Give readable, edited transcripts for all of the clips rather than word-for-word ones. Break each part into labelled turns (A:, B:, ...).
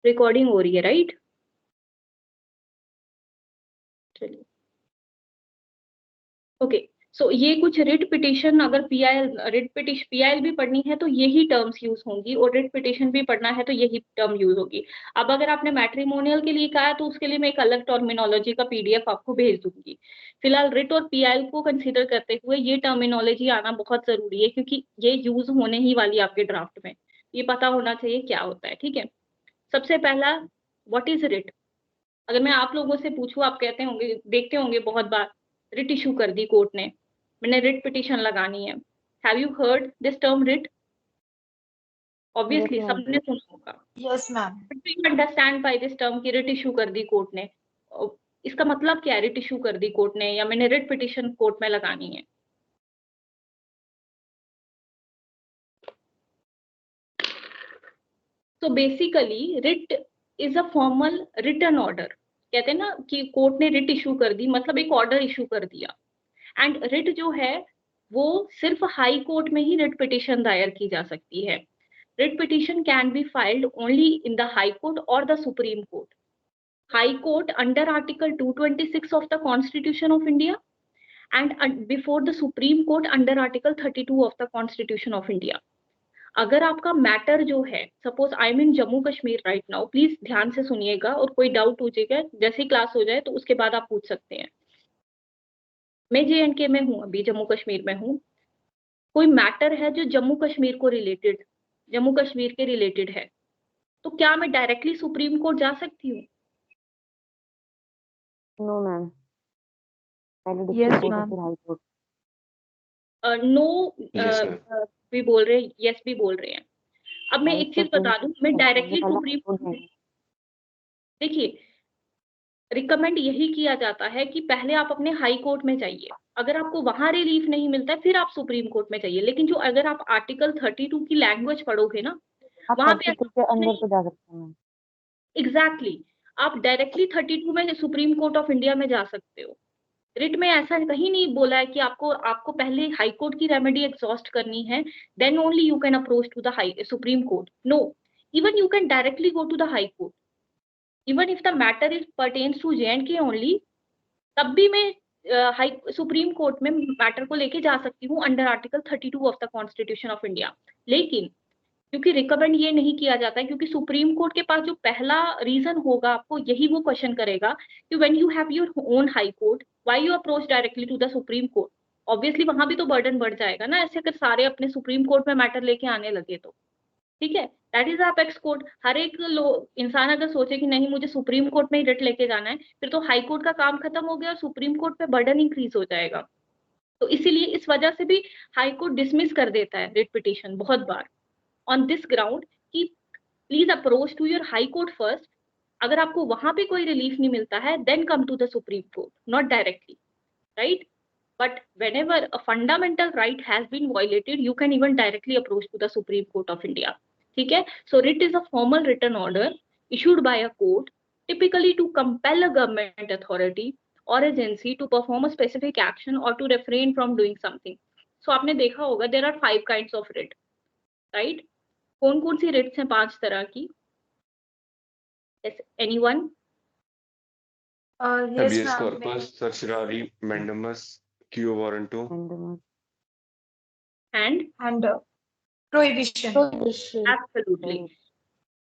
A: Recording हो रही है, राइट? चलिए, ओके। सो ये कुछ रिट पिटिशन, अगर पीआईएल भी पढ़नी है तो यही टर्म्स यूज होंगी, और रिट पिटिशन भी पढ़ना है तो यही टर्म यूज होगी। अब अगर आपने मैट्रिमोनियल के लिए कहा है तो उसके लिए मैं एक अलग टर्मिनोलॉजी का पीडीएफ आपको भेज दूंगी। फिलहाल रिट और पीआईएल को कंसिडर करते हुए ये टर्मिनोलॉजी आना बहुत जरूरी है, क्योंकि ये यूज होने ही वाली है आपके ड्राफ्ट में। ये पता होना चाहिए क्या होता है, ठीक है? सबसे पहला, व्हाट इज रिट? अगर मैं आप लोगों से पूछूं, आप कहते होंगे, देखते होंगे बहुत बार, रिट इशू कर दी कोर्ट ने, मैंने रिट पिटिशन लगानी है। Have you heard this term writ? Obviously सबने सुना होगा।
B: Yes ma'am.
A: Do you understand by this term कि रिट इशू कर दी कोर्ट ने? इसका मतलब क्या है, रिट इशू कर दी कोर्ट ने, या मैंने रिट पिटिशन कोर्ट में लगानी है? तो basically writ is a formal written order. कहते हैं ना कि कोर्ट ने रिट इशू कर दी, मतलब एक ऑर्डर इशू कर दिया। एंड रिट जो है वो सिर्फ हाई कोर्ट में ही रिट पिटिशन दायर की जा सकती है। Writ petition can be filed only in the high court और the supreme court. High court under article 226 of the constitution of India, and before the supreme court under article 32 of the constitution of India. अगर आपका matter जो है, suppose I am in Jammu Kashmir right now, please ध्यान से सुनिएगा, और कोई doubt हो जाएगा जैसे ही क्लास हो जाए तो उसके बाद आप पूछ सकते हैं। मैं JNK में हूँ, अभी जम्मू कश्मीर में हूँ। कोई मैटर है जो जम्मू कश्मीर को रिलेटेड, जम्मू कश्मीर के रिलेटेड है, तो क्या मैं डायरेक्टली सुप्रीम कोर्ट जा सकती हूँ?
C: No ma'am,
B: yes ma'am.
A: No
D: Yes, ma'am.
A: भी बोल रहे हैं, यस भी बोल रहे हैं। अब मैं एक चीज बता दूं, मैं डायरेक्टली सुप्रीम कोर्ट, देखिए, रिकमेंड यही किया जाता है कि पहले आप अपने हाई कोर्ट में जाइए, अगर आपको वहां रिलीफ नहीं मिलता है फिर आप सुप्रीम कोर्ट में जाइए। लेकिन जो अगर आप आर्टिकल 32 की लैंग्वेज पढ़ोगे ना, वहां पे
C: के अंदर तो जा सकते हैं।
A: एग्जैक्टली, आप डायरेक्टली 32 में सुप्रीम कोर्ट ऑफ इंडिया में जा सकते हो। रिट में ऐसा कहीं नहीं बोला है कि आपको आपको पहले हाई कोर्ट की रेमेडी एग्जॉस्ट करनी है, then only you can approach to the high supreme court. No, even you can directly go to the high court, even if the matter is pertains to JNK only, तब भी मैं high supreme court में matter को लेके जा सकती हूँ under article 32 of the constitution of India. लेकिन क्योंकि रिकमेंड ये नहीं किया जाता है, क्योंकि सुप्रीम कोर्ट के पास जो पहला रीजन होगा आपको यही वो क्वेश्चन करेगा कि when you have your own high court, why you approach directly to the supreme court. Obviously वहां भी तो बर्डन बढ़ जाएगा ना, ऐसे अगर सारे अपने सुप्रीम कोर्ट में मैटर लेके आने लगे तो। ठीक है, दैट इज अपेक्स कोर्ट। हर एक इंसान अगर सोचे कि नहीं मुझे सुप्रीम कोर्ट में ही रिट लेके जाना है, फिर तो हाई कोर्ट का काम खत्म हो गया और सुप्रीम कोर्ट पे बर्डन इंक्रीज हो जाएगा। तो इसीलिए इस वजह से भी हाई कोर्ट डिसमिस कर देता है रिट पिटिशन बहुत बार, ऑन दिस ग्राउंड कि please approach to your high court first. अगर आपको वहां पे कोई रिलीफ नहीं मिलता है, then come to the supreme court, not directly, right? But whenever a fundamental right has been violated, you can even directly approach to the Supreme Court of India. ठीक है? So writ is a formal written order issued by a court, typically to compel a government authority or agency to perform a specific action or to refrain from doing something. So आपने देखा होगा there are 5 kinds of writ, right? कौन कौन सी writs हैं 5 तरह की? Yes, anyone?
B: Yes
D: Habeas
B: ma'am.
D: corpus, certiorari, mandamus, quo warranto,
A: And
B: prohibition.
A: absolutely.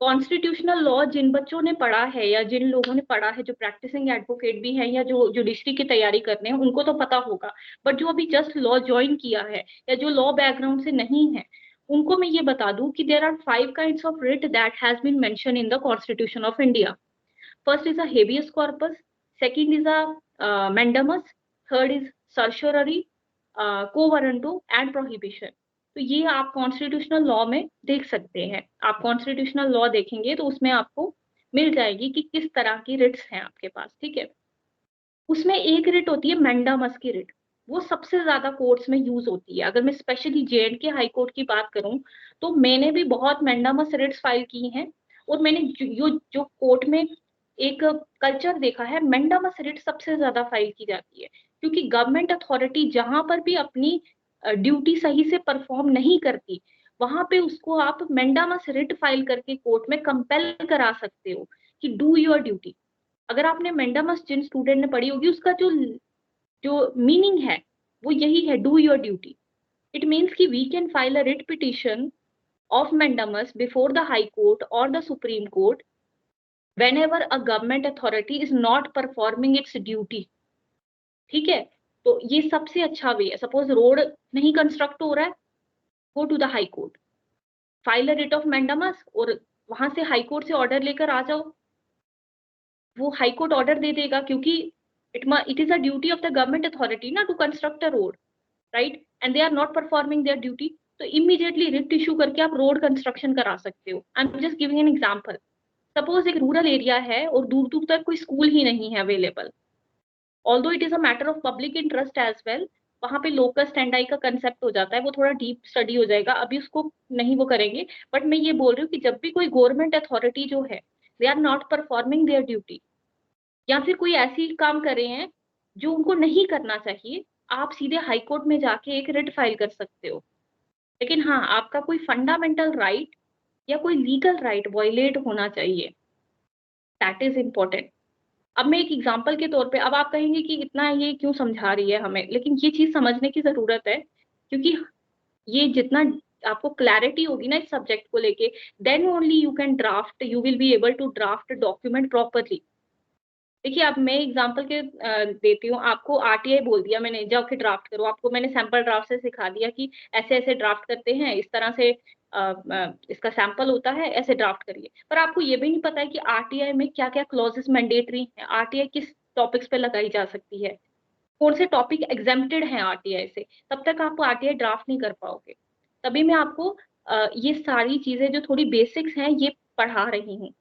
A: Constitutional law जिन बच्चों ने पढ़ा है या जिन लोगों ने पढ़ा है, जो प्रैक्टिसिंग एडवोकेट भी है या जो जुडिशरी की तैयारी करते हैं, उनको तो पता होगा। बट जो अभी जस्ट लॉ ज्वाइन किया है या जो लॉ बैकग्राउंड से नहीं है, उनको मैं ये बता दूं कि there are 5 kinds of writ that has been mention in the constitution of India. First is a habeas corpus, second is a mandamus, third is certiorari, quo warranto and prohibition. तो ये आप कॉन्स्टिट्यूशनल लॉ में देख सकते हैं। आप constitutional law देखेंगे तो उसमें आपको मिल जाएगी कि किस तरह की रिट्स हैं आपके पास, ठीक है? उसमें एक रिट होती है मैंडामस की रिट, वो सबसे ज्यादा कोर्ट्स में यूज होती है। अगर मैं स्पेशली JNK हाई कोर्ट की बात करूं तो मैंने भी बहुत मैंडामस रिट्स फाइल की हैं, और मैंने जो कोर्ट में एक कल्चर देखा है, मैंडामस रिट सबसे ज्यादा फाइल की जाती है, क्योंकि गवर्नमेंट अथॉरिटी जहां पर भी अपनी ड्यूटी सही से परफॉर्म नहीं करती, वहां पे उसको आप मेंडामस रिट फाइल करके कोर्ट में कंपेल करा सकते हो कि डू योर ड्यूटी। अगर आपने मेंडामस जिन स्टूडेंट ने पढ़ी होगी उसका जो जो मीनिंग है वो यही है, do your duty. It means कि we can file a writ petition of mandamus before the high court or the supreme court whenever a government authority is not performing its duty। ठीक है, तो ये सबसे अच्छा वे है। सपोज रोड नहीं construct हो रहा है, go to the high court, file a writ of mandamus और वहां से हाई कोर्ट से ऑर्डर लेकर आ जाओ। वो हाई कोर्ट ऑर्डर दे देगा, क्योंकि it is a duty of the government authority ना to construct a road, right, and they are not performing their duty, तो इमीडिएटली रिट इशू करके आप रोड कंस्ट्रक्शन करा सकते हो। I am just giving an example. Suppose एक rural area है और दूर दूर तक कोई स्कूल ही नहीं है available, although it is a matter of public interest as well, वहां पे लोकल स्टैंडाई का कंसेप्ट हो जाता है, वो थोड़ा डीप स्टडी हो जाएगा, अभी उसको नहीं वो करेंगे। बट मैं ये बोल रही हूँ कि जब भी कोई गवर्नमेंट अथॉरिटी जो है they are not performing their duty, या फिर कोई ऐसी काम कर रहे हैं जो उनको नहीं करना चाहिए, आप सीधे हाई कोर्ट में जाके एक रिट फाइल कर सकते हो। लेकिन हाँ, आपका कोई फंडामेंटल राइट या कोई लीगल राइट वायलेट होना चाहिए, दैट इज इम्पोर्टेंट। अब मैं एक एग्जांपल के तौर पे, अब आप कहेंगे कि इतना ये क्यों समझा रही है हमें, लेकिन ये चीज समझने की जरूरत है, क्योंकि ये जितना आपको क्लैरिटी होगी ना इस सब्जेक्ट को लेके, then only you can draft, you will be able to draft document properly. देखिए, अब मैं एग्जांपल के देती हूँ आपको। आरटीआई बोल दिया मैंने जाके ड्राफ्ट करो, आपको मैंने सैंपल ड्राफ्ट से सिखा दिया कि ऐसे ऐसे ड्राफ्ट करते हैं, इस तरह से इसका सैंपल होता है, ऐसे ड्राफ्ट करिए। पर आपको ये भी नहीं पता है कि आरटीआई में क्या क्या क्लॉजेस मैंडेटरी है, आरटीआई किस टॉपिक्स पे लगाई जा सकती है, कौन से टॉपिक एग्जेम्प्टेड हैं आरटीआई से, तब तक आप आरटीआई ड्राफ्ट नहीं कर पाओगे। तभी मैं आपको ये सारी चीजें जो थोड़ी बेसिक्स हैं ये पढ़ा रही हूँ।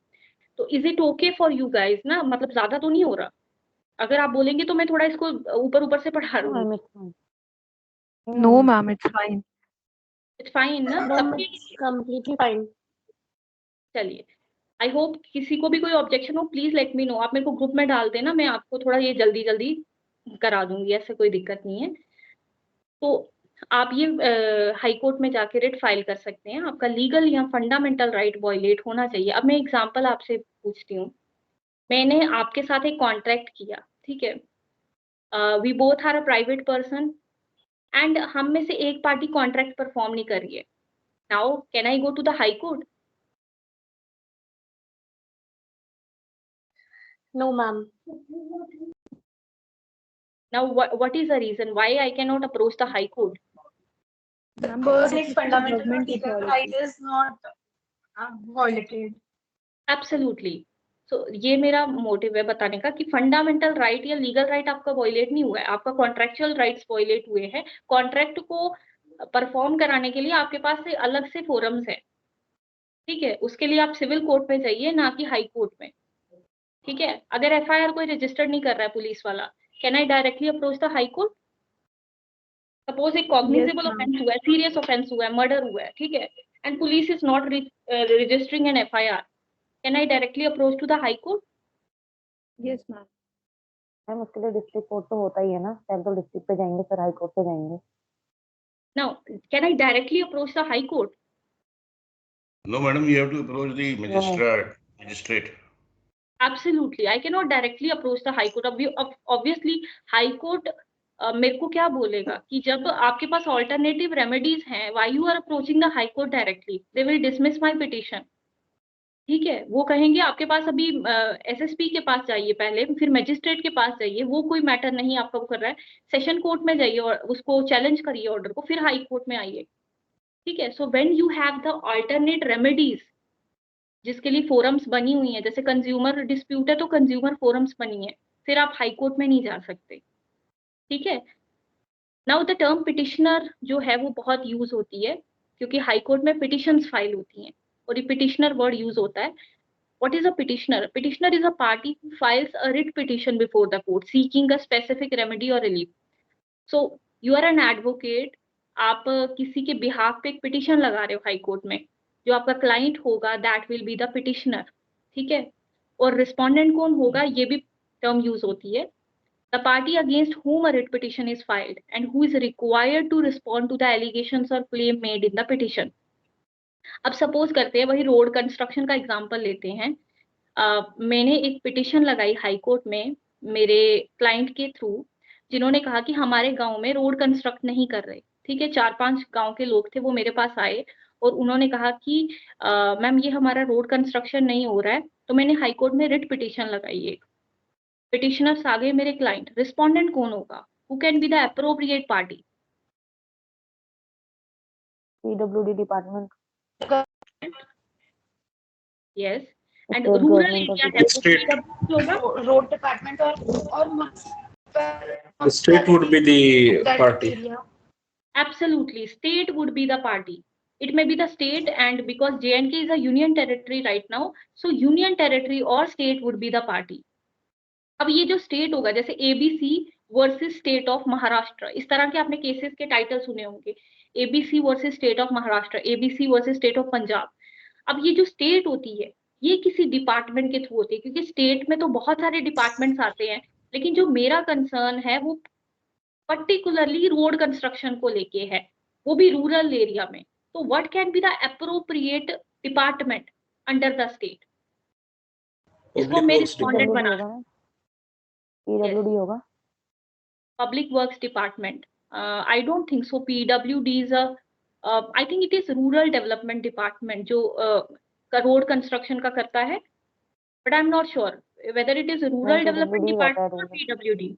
A: तो is it okay for you guys ना, मतलब ज्यादा तो नहीं हो रहा? अगर आप बोलेंगे तो मैं थोड़ा इसको ऊपर ऊपर से पढ़ा
C: No,
A: रही हूँ।
C: ma'am, it's fine.
B: No, ma'am, it's fine.
A: It's fine ना
E: No,
A: सबके?
E: it's completely fine.
A: चलिए, आई होप किसी को भी कोई ऑब्जेक्शन हो प्लीज लेट मी नो, आप मेरे को ग्रुप में डाल देना, मैं आपको थोड़ा ये जल्दी जल्दी करा दूंगी, ऐसे कोई दिक्कत नहीं है। तो आप ये हाई कोर्ट में जाके रिट फाइल कर सकते हैं, आपका लीगल या फंडामेंटल राइट वायलेट होना चाहिए। अब मैं एग्जांपल आपसे पूछती हूँ, मैंने आपके साथ एक कॉन्ट्रैक्ट किया, ठीक है, we both are a private person and हम में से एक पार्टी कॉन्ट्रैक्ट परफॉर्म नहीं कर रही है। Now can I go to the high court?
E: No, ma'am.
A: Now what is the reason why I cannot approach the high court?
B: Because
E: Like
B: fundamental
E: government
B: legal
E: authority.
B: right is not violated.
A: Absolutely. So ये मेरा motive है बताने का कि fundamental right या legal right आपका violate नहीं हुआ है, आपका कॉन्ट्रेक्चुअल राइट्स वॉयलेट हुए हैं। कॉन्ट्रैक्ट को परफॉर्म कराने के लिए आपके पास से अलग से फोरम्स है, ठीक है, उसके लिए आप सिविल कोर्ट में जाइए, ना कि हाई कोर्ट में, ठीक है। अगर एफआईआर कोई रजिस्टर नहीं कर रहा है पुलिस वाला, can I directly approach the high court? Suppose एक कॉग्निजेबल
B: ma'am.
A: ऑफेंस हुआ है, सीरियस ऑफेंस हुआ है, मर्डर हुआ है, ठीक है, and police is not registering an FIR, can I directly approach to the high court?
B: Yes, ma'am.
C: Ma'am उसके लिए डिस्ट्रिक्ट कोर्ट तो होता ही है ना, पहले तो डिस्ट्रिक्ट पे जाएंगे फिर हाई कोर्ट पे जाएंगे।
A: Now can I directly approach the high court?
F: No, madam, you have to approach the magistrate.
A: Absolutely, I cannot directly approach the high court. Obviously high court मेरे को क्या बोलेगा कि जब आपके पास ऑल्टरनेटिव रेमेडीज हैं, why you are approaching the high court directly? They will dismiss my petition, ठीक है। वो कहेंगे आपके पास अभी एसएसपी के पास जाइए पहले, फिर मजिस्ट्रेट के पास जाइए, वो कोई मैटर नहीं आपका वो कर रहा है, सेशन कोर्ट में जाइए और उसको चैलेंज करिए ऑर्डर को, फिर हाई कोर्ट में आइए, ठीक है। So when you have the alternate remedies जिसके लिए फोरम्स बनी हुई है, जैसे कंज्यूमर डिस्प्यूट है तो कंज्यूमर फोरम्स बनी है, फिर आप हाई कोर्ट में नहीं जा सकते, ठीक है। नाउ द टर्म पिटिशनर जो है वो बहुत यूज होती है, क्योंकि हाई कोर्ट में पिटिशंस फाइल होती हैं और ये पिटिशनर वर्ड यूज होता है। What is a petitioner? Petitioner is a party who files a writ petition before the court seeking a specific remedy और relief. So you are an advocate, आप किसी के बिहाफ पे एक पिटिशन लगा रहे हो हाई कोर्ट में, जो आपका क्लाइंट होगा that will be the petitioner, ठीक है। और रिस्पोंडेंट कौन होगा ये भी टर्म यूज होती है, the party against whom a writ petition is filed and who is required to respond to the allegations or claim made in the petition। अब सपोज करते हैं वही रोड कंस्ट्रक्शन का एग्जांपल लेते हैं। मैंने एक पिटिशन लगाई हाई कोर्ट में मेरे क्लाइंट के थ्रू, जिन्होंने कहा कि हमारे गांव में रोड कंस्ट्रक्ट नहीं कर रहे। ठीक है, 4-5 गांव के लोग थे, वो मेरे पास आए और उन्होंने कहा कि मैम ये हमारा रोड कंस्ट्रक्शन नहीं हो रहा है। तो मैंने हाई कोर्ट में रिट पिटिशन लगाई। एक पिटिशनर्स आ गए मेरे क्लाइंट, रिस्पोंडेंट कौन होगा? Who can be the appropriate party?
C: PWD department,
A: yes, and
C: state
A: rural
C: government of
A: area
C: the
A: है तो
F: State.
A: PWD होगा।
B: रोड डिपार्टमेंट और
G: The state would be the party.
A: Absolutely, state would be the party. It may be the state, and because J&K is a union territory right now, so union territory or state would be the party. अब ये जो state होगा, जैसे ABC versus state of Maharashtra, इस तरह के आपने cases के टाइटल सुने होंगे, ABC versus state of Maharashtra, ABC versus state of Punjab. अब ये जो स्टेट होती है ये किसी डिपार्टमेंट के थ्रू होती है, क्योंकि स्टेट में तो बहुत सारे डिपार्टमेंट्स आते हैं, लेकिन जो मेरा कंसर्न है वो पर्टिकुलरली रोड कंस्ट्रक्शन को लेके है, वो भी रूरल एरिया में। तो what can be the appropriate department under the state, इसको
G: Public
A: मैं
G: Works
A: रिस्पोंडेंट
C: PWD
A: बना,
C: होगा ना, PWD होगा।
A: Public works department, I don't think so. PWD is I think it is rural development department जो road construction का करता है, but I am not sure whether it is rural development
C: PWD रहता है
A: डिपार्टमेंट और
C: rural.
A: PWD।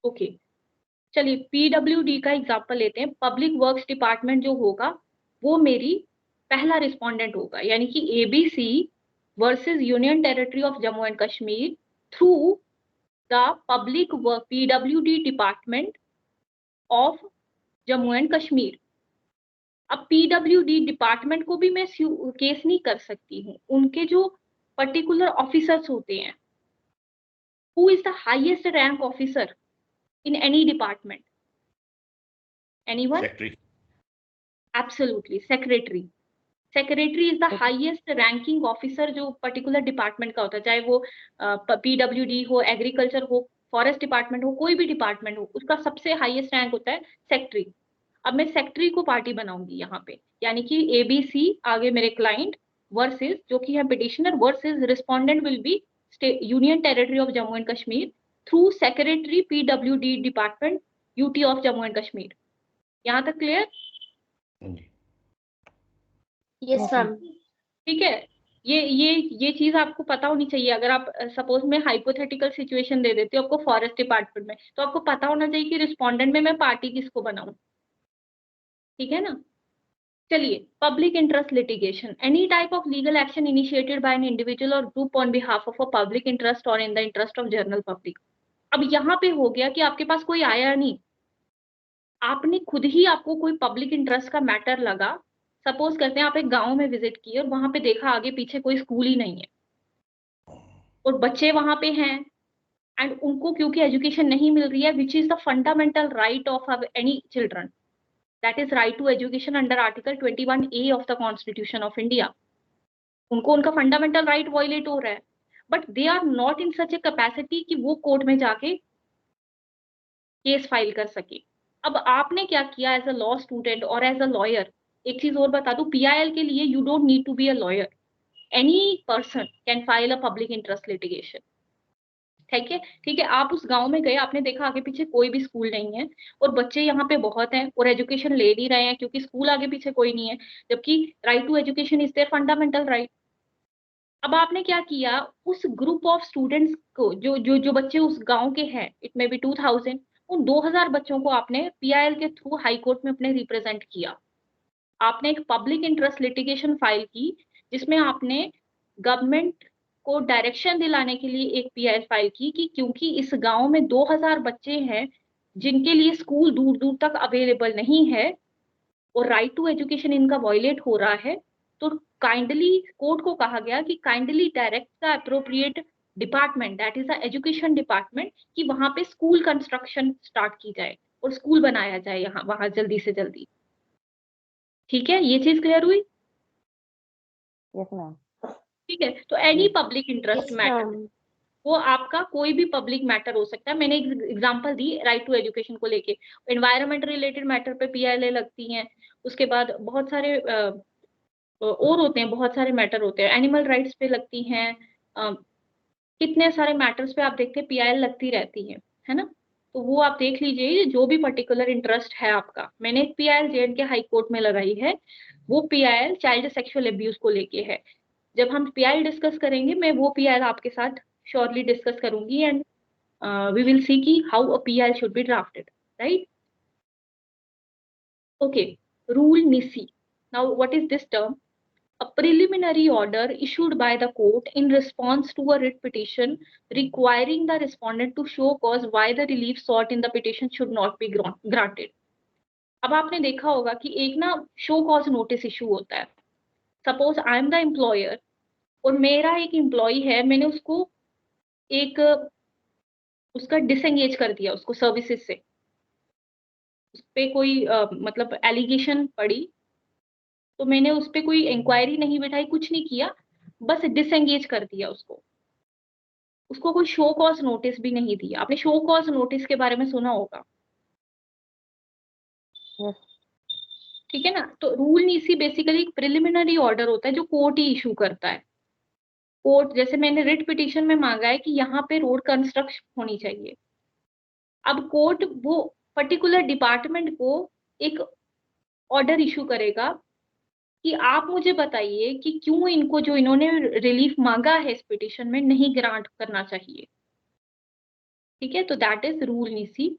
A: Okay, चलिए PWD का example लेते हैं। पब्लिक वर्क्स डिपार्टमेंट जो होगा वो मेरी पहला रिस्पोंडेंट होगा, यानी कि ABC versus union territory of Jammu and Kashmir through the public work PWD department of Jammu and Kashmir. अब PWD डिपार्टमेंट को भी मैं केस नहीं कर सकती हूँ, उनके जो पर्टिकुलर ऑफिसर्स होते हैं, who is the highest rank officer in any department? Anyone?
F: Secretary.
A: Absolutely, secretary. Secretary is the highest ranking officer जो particular department का होता है, चाहे वो PWD हो, एग्रीकल्चर हो, फॉरेस्ट डिपार्टमेंट हो, कोई भी डिपार्टमेंट हो, उसका सबसे हाईएस्ट रैंक होता है सेक्रेटरी। अब मैं सेक्रेटरी को पार्टी बनाऊंगी यहाँ पे, यानी कि ABC आगे मेरे क्लाइंट वर्सेस जो कि है petitioner versus respondent will be union territory of Jammu and Kashmir through secretary PWD department UT of Jammu and Kashmir. यहाँ तक क्लियर?
E: Yes, ma'am.
A: ठीक है, ये चीज आपको पता होनी चाहिए। अगर आप सपोज मैं हाइपोथेटिकल सिचुएशन दे देती हूँ आपको फॉरेस्ट डिपार्टमेंट में, तो आपको पता होना चाहिए कि रिस्पोंडेंट में मैं पार्टी किसको बनाऊं। ठीक है ना? चलिए, public interest litigation, any type of legal action initiated by an individual or group on behalf of a public interest or in the interest of general public. अब यहाँ पे हो गया कि आपके पास कोई आया नहीं, आपने खुद ही, आपको कोई पब्लिक इंटरेस्ट का मैटर लगा। सपोज करते हैं आप एक गांव में विजिट किए और वहां पे देखा आगे पीछे कोई स्कूल ही नहीं है और बच्चे वहां पे हैं एंड उनको क्योंकि एजुकेशन नहीं मिल रही है, which is the fundamental right of any children, that is right to education under article 21A of the constitution of India. उनको उनका फंडामेंटल राइट वायलेट हो रहा है, but they are not in such a capacity कि वो court में जाके case file कर सके। अब आपने क्या किया एज अ लॉ स्टूडेंट और एज अ लॉयर, एक चीज और बता दूं, PIL के लिए you don't need to be a lawyer, any person can file a public interest litigation. ठीक है, ठीक है, आप उस गांव में गए, आपने देखा आगे पीछे कोई भी स्कूल नहीं है और बच्चे यहाँ पे बहुत हैं और एजुकेशन ले नहीं रहे हैं क्योंकि स्कूल आगे पीछे कोई नहीं है, जबकि right to education is their fundamental right. अब आपने क्या किया, उस ग्रुप ऑफ स्टूडेंट्स को, जो बच्चे उस गांव के हैं, इट मे बी 2000, उन 2000 बच्चों को आपने PIL के थ्रू हाई कोर्ट में अपने रिप्रेजेंट किया। आपने एक पब्लिक इंटरेस्ट लिटिगेशन फाइल की जिसमें आपने गवर्नमेंट को डायरेक्शन दिलाने के लिए एक PIL फाइल की कि क्योंकि इस गांव में 2000 बच्चे हैं जिनके लिए स्कूल दूर दूर तक अवेलेबल नहीं है और राइट टू एजुकेशन इनका वायलेट हो रहा है, तो काइंडली कोर्ट को कहा गया कि kindly direct the appropriate department, that is the education department, कि वहां पे स्कूल कंस्ट्रक्शन स्टार्ट की जाए और स्कूल बनाया जाए यहाँ वहां जल्दी से जल्दी। ठीक है, ये चीज क्लियर हुई?
C: Yes ma'am.
A: ठीक है, तो any public interest
E: Yes,
A: matter,
E: ma'am.
A: वो आपका कोई भी पब्लिक मैटर हो सकता है। मैंने एग्जांपल दी राइट टू एजुकेशन को लेके, एनवायरनमेंट रिलेटेड मैटर पे पीआईएल लगती हैं। उसके बाद बहुत सारे और होते हैं, बहुत सारे मैटर होते हैं, एनिमल राइट्स पे लगती हैं, कितने सारे मैटर्स पे आप देखते हैं पीआईएल लगती रहती है ना। तो वो आप देख लीजिए जो भी पर्टिकुलर इंटरेस्ट है आपका। मैंने एक पीआईएल जेएंडके हाई कोर्ट में लगाई है, वो पीआईएल चाइल्ड सेक्सुअल अब्यूज को लेके है। जब हम पीआईएल डिस्कस करेंगे, मैं वो पीआईएल आपके साथ श्योरली डिस्कस करूंगी, एंड वी विल सी की how a PIL should be drafted, right? Okay, rule नीसी। Now what is this term? A preliminary order issued by the court in response to a writ petition requiring the respondent to show cause why the relief sought in the petition should not be granted. अब आपने देखा होगा कि एक ना show cause notice issue होता है। Suppose I am the employer और मेरा एक एम्प्लॉय है, मैंने उसको एक उसका डिसएंगेज कर दिया, उसको सर्विसेज से, उस पे कोई मतलब एलिगेशन पड़ी, तो मैंने उस पर कोई इंक्वायरी नहीं बिठाई, कुछ नहीं किया, बस डिसएंगेज कर दिया उसको। उसको कोई शो कॉज नोटिस भी नहीं दिया। आपने शो कॉज नोटिस के बारे में सुना होगा,
C: Yes.
A: ठीक है ना? तो रूल नीसी बेसिकली एक प्रिलिमिनरी ऑर्डर होता है जो कोर्ट ही इशू करता है। कोर्ट, जैसे मैंने रिट पिटीशन में मांगा है कि यहाँ पे रोड कंस्ट्रक्शन होनी चाहिए, अब कोर्ट वो पर्टिकुलर डिपार्टमेंट को एक ऑर्डर इशू करेगा कि आप मुझे बताइए कि क्यों इनको जो इन्होंने रिलीफ मांगा है इस पिटीशन में नहीं ग्रांट करना चाहिए, ठीक है? तो दैट इज रूल नीसी।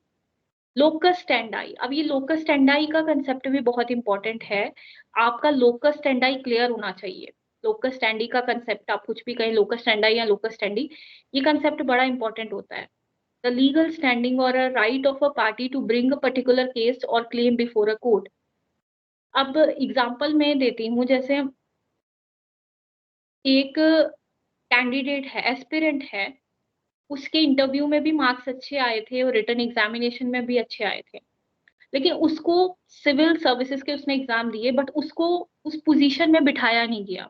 A: लोकस स्टैंडाई, अब ये लोकस स्टैंडाई का कंसेप्ट भी बहुत इंपॉर्टेंट है। आपका लोकस स्टैंडाई क्लियर होना चाहिए। लोकस स्टैंडी का कंसेप्ट, आप कुछ भी कहें लोकस स्टैंडाई या लोकस स्टैंडी, ये कंसेप्ट बड़ा इंपॉर्टेंट होता है। द लीगल स्टैंडिंग और a right of a party to bring a particular case और क्लेम बिफोर अ कोर्ट। अब एग्जाम्पल मैं देती हूँ, जैसे एक कैंडिडेट है, एस्पिरेंट है, उसके इंटरव्यू में भी मार्क्स अच्छे आए थे और रिटन एग्जामिनेशन में भी अच्छे आए थे, लेकिन उसको सिविल सर्विसेज के उसने एग्जाम दिए, बट उसको उस पोजीशन में बिठाया नहीं गया,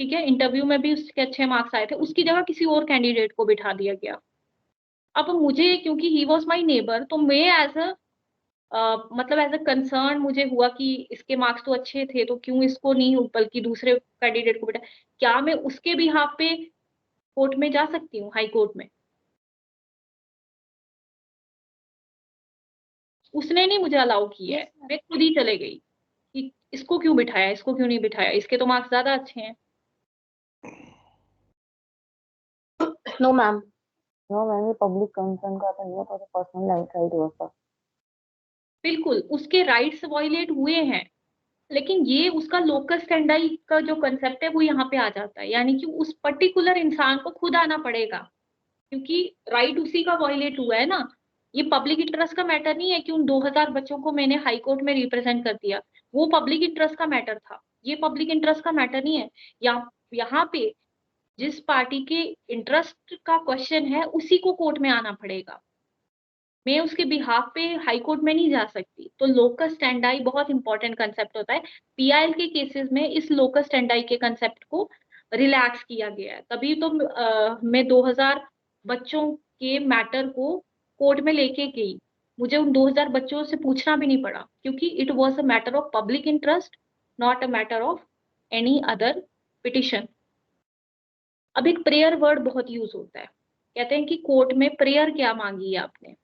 A: ठीक है? इंटरव्यू में भी उसके अच्छे मार्क्स आए थे, उसकी जगह किसी और कैंडिडेट को बिठा दिया गया। अब मुझे, क्योंकि ही वॉज माई नेबर, तो मैं एज अ मतलब एज अ कंसर्न मुझे हुआ कि इसके मार्क्स तो अच्छे थे, तो क्यों इसको नहीं बल्कि दूसरे कैंडिडेट को बिठा, क्या मैं उसके बिहाफ पे कोर्ट में जा सकती हूँ, हाई कोर्ट में? उसने नहीं मुझे अलाउ किया है, मैं खुद ही चले गई कि इसको क्यों बिठाया, इसको क्यों नहीं बिठाया, इसके तो मार्क्स ज्यादा अच्छे हैं।
E: No, ma'am.
C: No, मैम, ये पब्लिक कंसर्न का तो नहीं है, तो पर्सनल राइट हुआ था।
A: बिल्कुल उसके राइट्स वायलेट हुए हैं, लेकिन ये उसका लोकस स्टैंडाई का जो कंसेप्ट है वो यहाँ पे आ जाता है, यानी कि उस पर्टिकुलर इंसान को खुद आना पड़ेगा, क्योंकि राइट उसी का वायलेट हुआ है ना। ये पब्लिक इंटरेस्ट का मैटर नहीं है कि उन 2000 बच्चों को मैंने हाई कोर्ट में रिप्रेजेंट कर दिया, वो पब्लिक इंटरेस्ट का मैटर था, ये पब्लिक इंटरेस्ट का मैटर नहीं है। यहाँ पे जिस पार्टी के इंटरेस्ट का क्वेश्चन है उसी को कोर्ट में आना पड़ेगा, मैं उसके बिहाफ पे हाई कोर्ट में नहीं जा सकती। तो लोकस स्टैंडाई बहुत इंपॉर्टेंट कंसेप्ट होता है। पीआईएल के केसेस में इस लोकस स्टैंडाई के कंसेप्ट को रिलैक्स किया गया है, तभी तो मैं 2000 बच्चों के मैटर को कोर्ट में लेके गई, मुझे उन 2000 बच्चों से पूछना भी नहीं पड़ा, क्योंकि it was a matter of public interest, not a matter of any other petition. अब एक प्रेयर वर्ड बहुत यूज होता है, कहते हैं कि कोर्ट में प्रेयर क्या मांगी है आपने।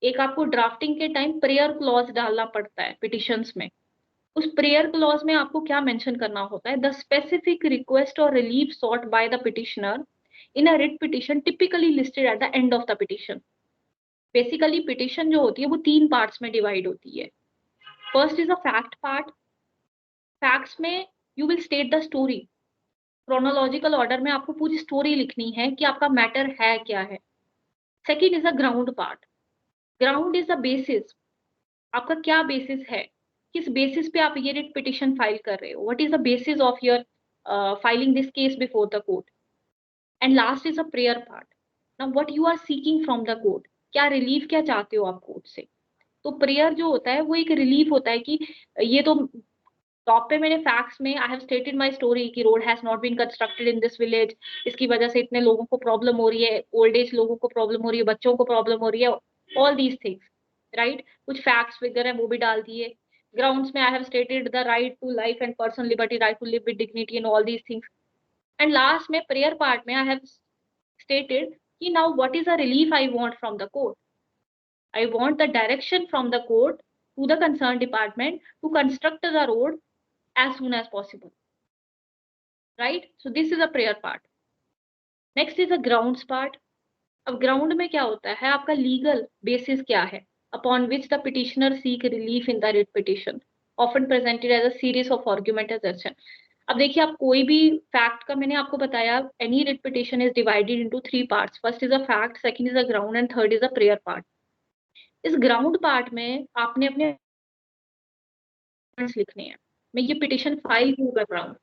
A: एक आपको ड्राफ्टिंग के टाइम प्रेयर क्लॉज डालना पड़ता है पिटिशंस में। उस प्रेयर क्लॉज में आपको क्या मेंशन करना होता है? द स्पेसिफिक रिक्वेस्ट और relief sought by the petitioner in a writ petition typically listed at the end of the petition. Basically petition जो होती है वो 3 पार्ट्स में डिवाइड होती है। First is a fact part. Facts में you will state the story, chronological order में आपको पूरी स्टोरी लिखनी है कि आपका मैटर है क्या है। Second is a ground part. Ground is the basis, आपका क्या बेसिस है, किस बेसिस पे आप ये रिट पिटिशन फाइल कर रहे हो, what is the basis of your filing this case before the court. And last is a prayer part. Now what you are seeking from the court, क्या relief क्या चाहते हो आप कोर्ट से। तो प्रेयर जो होता है वो एक रिलीफ होता है कि ये तो टॉप पे मैंने फैक्ट्स में I have stated my story कि road has not been constructed in this village, इसकी वजह से इतने लोगों को प्रॉब्लम हो रही है, ओल्ड एज लोगों को प्रॉब्लम हो रही है, बच्चों को प्रॉब्लम हो रही है, ऑल दीज थिंग्स, राइट। कुछ फैक्ट्स वगैरह वो भी डाल दिए। ग्राउंड्स में I have stated the right to life and personal liberty, right to live with dignity and all these things. And last में प्रेयर पार्ट में आई हैव स्टेटेड कि now what is the relief I want from the court. I want the direction from the court to the concerned department to construct the road as soon as possible. Right? So this is a prayer part. Next is the grounds part. अब ground में क्या होता है, आपका legal basis क्या है, upon which the petitioner seek relief in the writ petition, often presented as a series of argument assertion. अब देखिए, आप कोई भी fact का मैंने आपको बताया, any writ petition is divided into 3 parts. First is a fact, second is a ground, and third is a prayer part. इस ग्राउंड पार्ट में आपने अपने लिखने हैं। मैं ये पिटिशन फाइल क्यों कर रहा हूँ,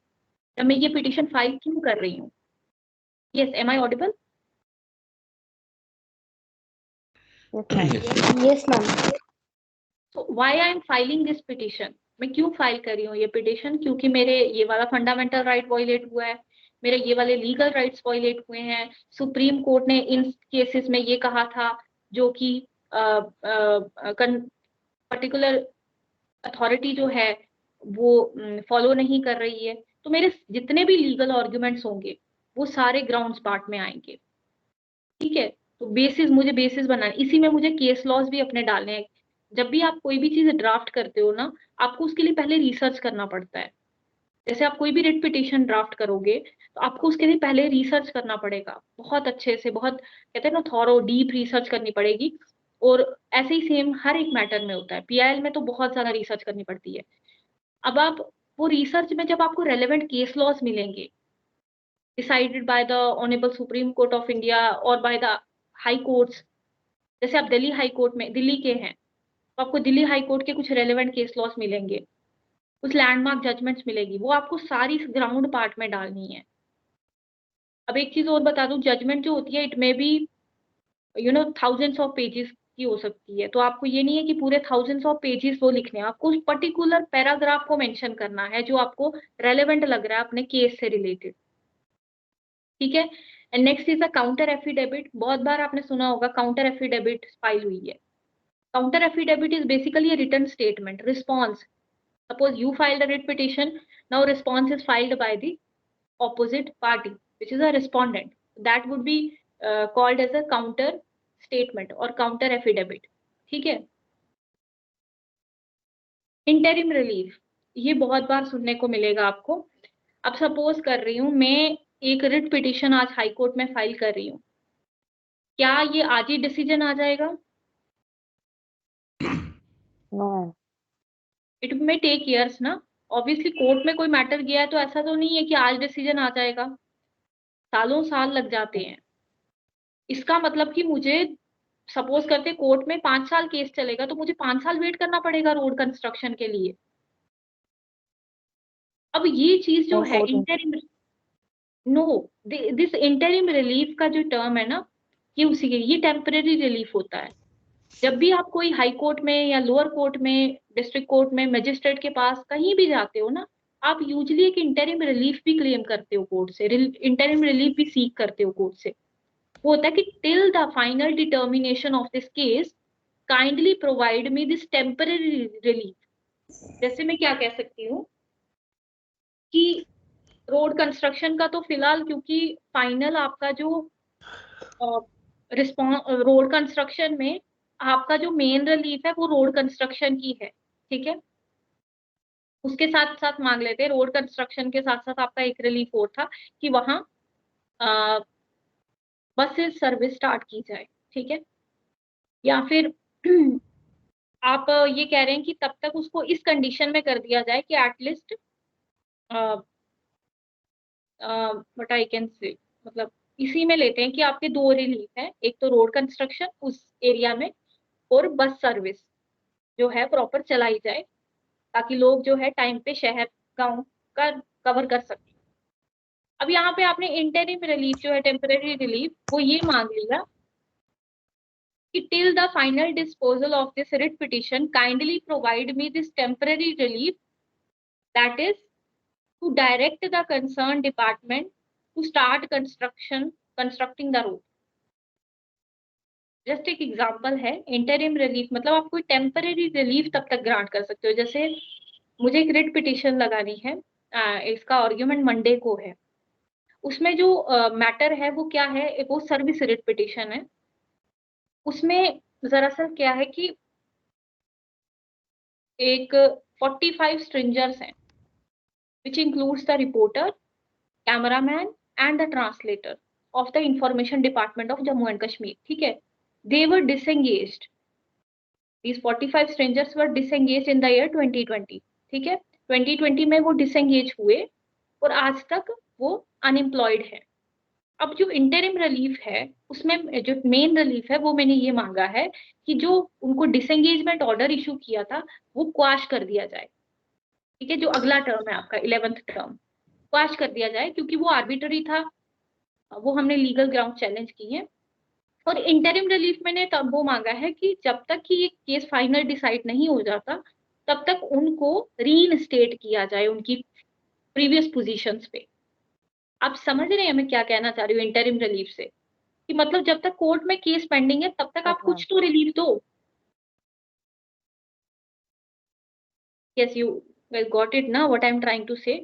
A: या मैं ये पिटिशन फाइल क्यों कर रही हूँ। Yes, am I audible?
E: Yes, ma'am.
A: So why I am filing this petition? मैं क्यों फाइल कर रही हूँ ये पिटिशन? क्योंकि मेरे ये वाला फंडामेंटल राइट वायलेट हुआ है, मेरे ये वाले लीगल राइट्स वायलेट हुए हैं। सुप्रीम कोर्ट ने इन केसेस में ये कहा था, जो कि पर्टिकुलर अथॉरिटी जो है वो फॉलो नहीं कर रही है। तो मेरे जितने भी लीगल आर्ग्यूमेंट्स होंगे वो सारे ग्राउंड्स पार्ट में आएंगे, ठीक है। तो बेसिस, मुझे बेसिस बनाना, इसी में मुझे केस लॉज भी अपने डालने हैं। जब भी आप कोई भी चीज ड्राफ्ट करते हो ना, आपको उसके लिए पहले रिसर्च करना पड़ता है। जैसे आप कोई भी रिट पिटिशन ड्राफ्ट करोगे तो आपको उसके लिए पहले रिसर्च करना पड़ेगा, बहुत अच्छे से, बहुत कहते हैं ना थॉरो डीप रिसर्च करनी पड़ेगी। और ऐसे ही सेम हर एक मैटर में होता है। पीआईएल में तो बहुत ज्यादा रिसर्च करनी पड़ती है। अब आप वो रिसर्च में जब आपको रेलेवेंट केस लॉज मिलेंगे decided by the honourable supreme court of India और बाय द हाई कोर्ट्स, जैसे आप दिल्ली हाई कोर्ट में दिल्ली के हैं तो आपको दिल्ली हाई कोर्ट के कुछ रेलेवेंट केस लॉज मिलेंगे, कुछ लैंडमार्क जजमेंट्स मिलेगी, वो आपको सारी ग्राउंड पार्ट में डालनी है। अब एक चीज और बता दूं, जजमेंट जो होती है it may be thousands of pages की हो सकती है। तो आपको ये नहीं है कि पूरे थाउजेंड्स ऑफ पेजेस वो लिखने हैं, आपको उस पर्टिकुलर पैराग्राफ को मेंशन करना है जो आपको रेलेवेंट लग रहा है अपने केस से रिलेटेड, ठीक है। And next is a counter affidavit. बहुत बार आपने सुना होगा काउंटर एफिडेविट फाइल हुई है। Counter affidavit is basically a written statement response. Suppose you filed a writ petition, now response is filed by the opposite party, which is a respondent. That would be called as a counter statement or counter affidavit, ठीक है। Interim relief, ये बहुत बार सुनने को मिलेगा आपको। अब suppose कर रही हूँ मैं एक रिट पिटिशन आज हाई कोर्ट में फाइल कर रही हूँ, क्या ये आज ही डिसीजन आ जाएगा?
C: No ma'am.
A: It may take years ना। ऑब्वियसली कोर्ट में कोई मैटर गया है तो ऐसा तो नहीं है कि आज डिसीजन आ जाएगा, सालों साल लग जाते हैं। इसका मतलब कि मुझे सपोज करते कोर्ट में 5 साल केस चलेगा तो मुझे 5 साल वेट करना पड़ेगा रोड कंस्ट्रक्शन के लिए। अब ये चीज जो है interim, no, this interim relief का जो टर्म है ना, ये उसी के, ये टेम्परेरी रिलीफ होता है। जब भी आप कोई हाई कोर्ट में या लोअर कोर्ट में, डिस्ट्रिक्ट कोर्ट में, मजिस्ट्रेट के पास कहीं भी जाते हो ना, आप यूजुअली एक इंटरिम रिलीफ भी क्लेम करते हो कोर्ट से, इंटरिम रिलीफ भी सीख करते हो कोर्ट से। वो होता है कि till the final determination of this case kindly provide me this temporary relief. जैसे मैं क्या कह सकती हूँ कि रोड कंस्ट्रक्शन का तो फिलहाल, क्योंकि फाइनल आपका जो रिस्पॉन्स रोड कंस्ट्रक्शन में आपका जो मेन रिलीफ है वो रोड कंस्ट्रक्शन की है, ठीक है। उसके साथ साथ मांग लेते हैं, रोड कंस्ट्रक्शन के साथ साथ आपका एक रिलीफ और था कि वहां बसेस सर्विस स्टार्ट की जाए, ठीक है। या फिर आप ये कह रहे हैं कि तब तक उसको इस कंडीशन में कर दिया जाए कि at least what I can say, मतलब इसी में लेते हैं कि आपके 2 रिलीफ है, एक तो रोड कंस्ट्रक्शन उस एरिया में और बस सर्विस जो है प्रॉपर चलाई जाए ताकि लोग जो है टाइम पे शहर गांव का कवर कर सकें। अब यहाँ पे आपने इंटरिम रिलीफ जो है, टेम्परेरी रिलीफ, वो ये मांग लिया कि till the final disposal of this writ petition kindly provide me this temporary relief That is to direct the concerned department to start constructing the road. Just एक example है, interim relief मतलब आप कोई टेम्पररी रिलीफ तब तक grant कर सकते हो। जैसे मुझे एक रिट पिटिशन लगानी है, इसका आर्ग्यूमेंट मंडे को है, उसमें जो मैटर है वो क्या है, वो सर्विस रिट पिटिशन है। उसमें दरअसल क्या है कि एक 45 स्ट्रिंजर्स हैं, which includes the reporter, cameraman and the translator of the information department of Jammu and Kashmir. ठीक है, they were disengaged. These 45 strangers were disengaged in the year 2020. ठीक है, 2020 में वो disengage हुए और आज तक वो unemployed है। अब जो इंटरिम रिलीफ है उसमें जो मेन रिलीफ है वो मैंने ये मांगा है कि जो उनको डिसएंगेजमेंट ऑर्डर इशू किया था वो क्वाश कर दिया जाए। ठीक है, जो अगला टर्म है आपका 11th टर्म, क्वाश कर दिया जाए क्योंकि वो आर्बिट्ररी था, वो हमने लीगल ग्राउंड चैलेंज की है। और इंटरिम रिलीफ मैंने तब वो मांगा है कि जब तक कि ये केस फाइनल डिसाइड नहीं हो जाता तब तक उनको रीइंस्टेट किया जाए उनकी प्रीवियस पोजीशंस पे। आप समझ रहे हैं मैं क्या कहना चाह रही हूँ इंटरिम रिलीफ से, कि मतलब जब तक कोर्ट में केस पेंडिंग है तब तक आप कुछ तो रिलीफ दो। यस, यू गॉट इट ना what I am trying to say.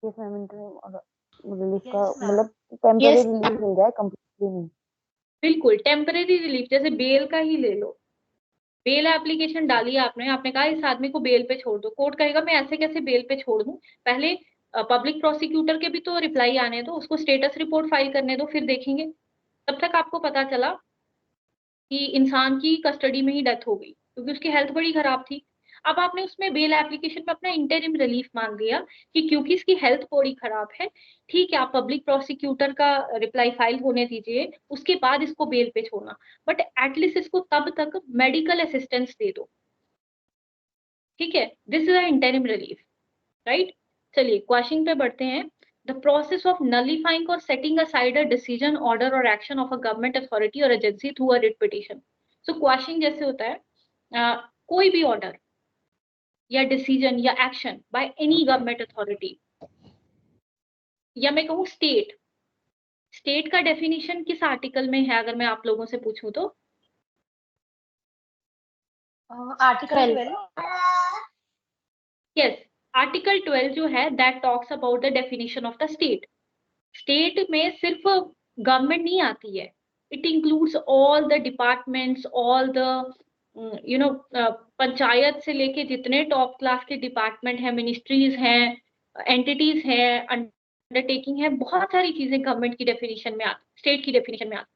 C: Yes ma'am, interim relief का
B: Yes, ma'am.
C: मतलब टेम्पररी
E: Yes.
C: रिलीफ मिल जाए, कंप्लीटली नहीं।
A: बिल्कुल टेम्परेरी रिलीफ, जैसे बेल का ही ले लो। बेल एप्लीकेशन डाली है आपने, आपने कहा इस आदमी को बेल पे छोड़ दो, कोर्ट कहेगा मैं ऐसे कैसे बेल पे छोड़ दूं, पहले पब्लिक प्रोसिक्यूटर के भी तो रिप्लाई आने दो, उसको स्टेटस रिपोर्ट फाइल करने दो, फिर देखेंगे। तब तक आपको पता चला कि इंसान की कस्टडी में ही डेथ हो गई क्योंकि उसकी हेल्थ बड़ी खराब थी। अब आपने उसमें बेल एप्लीकेशन में अपना इंटरिम रिलीफ मांग लिया कि क्योंकि इसकी हेल्थ बड़ी खराब है, ठीक है आप पब्लिक प्रोसिक्यूटर का रिप्लाई फाइल होने दीजिए, उसके बाद इसको बेल पे छोड़ना, बट एटलीस्ट इसको तब तक मेडिकल असिस्टेंस दे दो। ठीक है, this is a interim relief, right. चलिए क्वेश्चन पे बढ़ते हैं। The process of nullifying or setting aside a decision, order or action of a government authority or agency through a writ petition. So question जैसे होता है कोई भी order या डिसीजन या action by any government authority, या मैं कहूँ स्टेट, स्टेट का डेफिनेशन किस आर्टिकल में है अगर मैं आप लोगों से पूछूं तो?
B: Article 12.
A: यस, आर्टिकल 12 जो है that talks about the definition of the state. State में सिर्फ गवर्नमेंट नहीं आती है, it includes all the departments, all the panchayat से लेके जितने टॉप क्लास के डिपार्टमेंट हैं, मिनिस्ट्रीज हैं, एंटिटीज हैं, अंडरटेकिंग है, बहुत सारी चीजें गवर्नमेंट की डेफिनेशन में आती, स्टेट की डेफिनेशन में आती।